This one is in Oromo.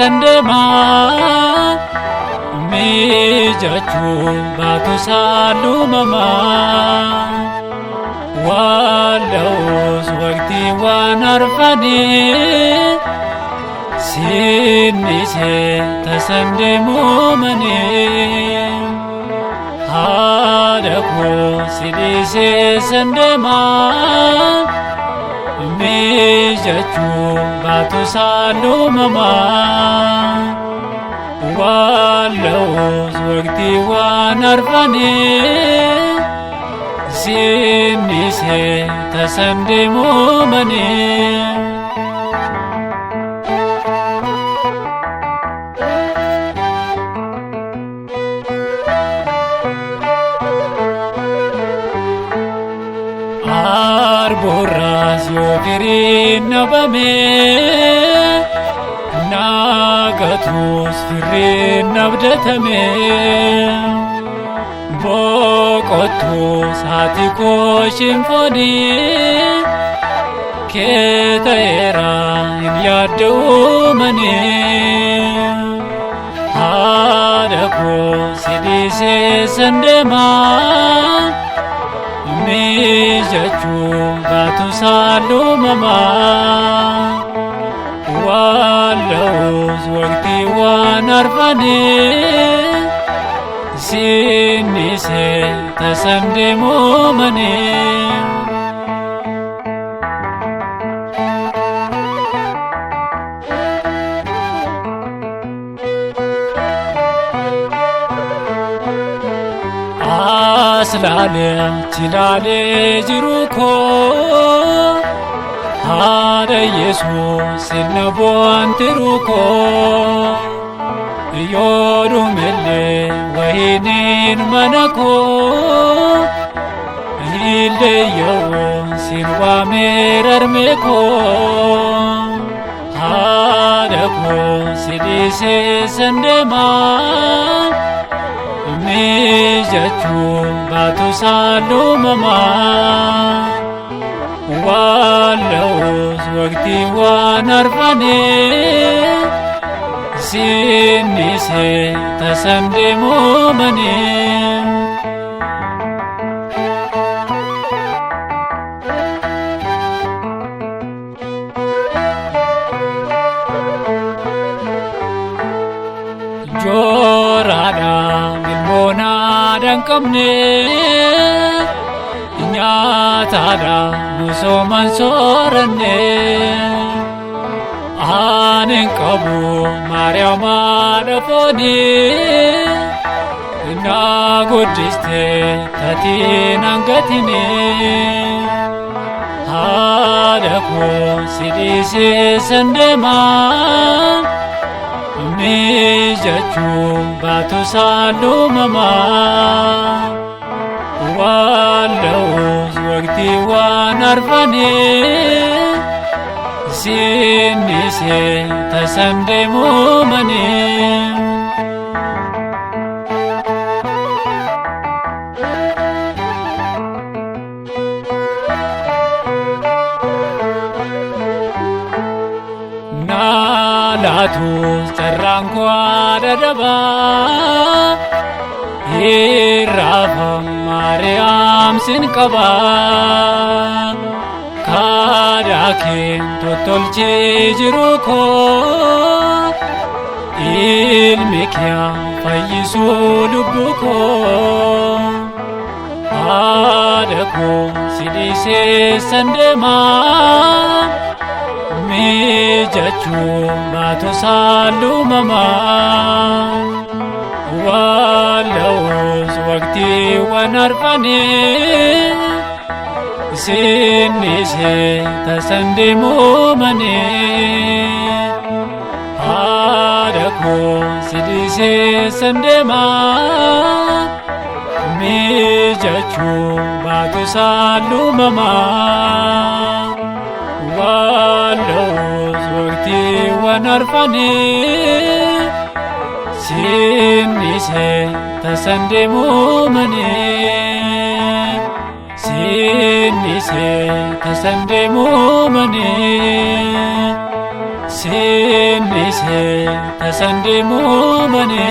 sandema mijachu batu salumama walau wakti wanarfani sini se tasandemu mani hadaku sini se sandema mijachu batu salumama walau wakti wanarfani sini se tasandemu mani Arboras yo firin nabame nagatus firin nabdatame bokotus hatiko shimfoni ketera inyadu mani hadako sidise sandema mijachu batu salumama walau wakti wanarfani sini se tasandemu mani aslale tilale jiruko hada yesus nabo antiruko yorumele wahinin manako ile yo silwa merarmeko hada ko sidise sandema mijachu batu salumama walau wakti wanarfani sini se tasandemu mani jorada milmona dangkamne nyatada musoman sorane anen kabu maryama dafoni na godiste tatinangatine hadako sidise sandema mijachu batu salumama walau wakti wanarfani sini se tasandemu mani nalatus terangku adadaba hirafam Maryam sinkaba kadakin totolche jiruko ilmikya fayyisu lubbuko adako sidise sandema mijachu batu salumama walau wakti wanarfani sini se tasandemu mani hadako sidise sandema mijachu batu salumama walau wakti wanarfani sini se tasandemu mani sini se tasandemu mani sinise tasandemu mane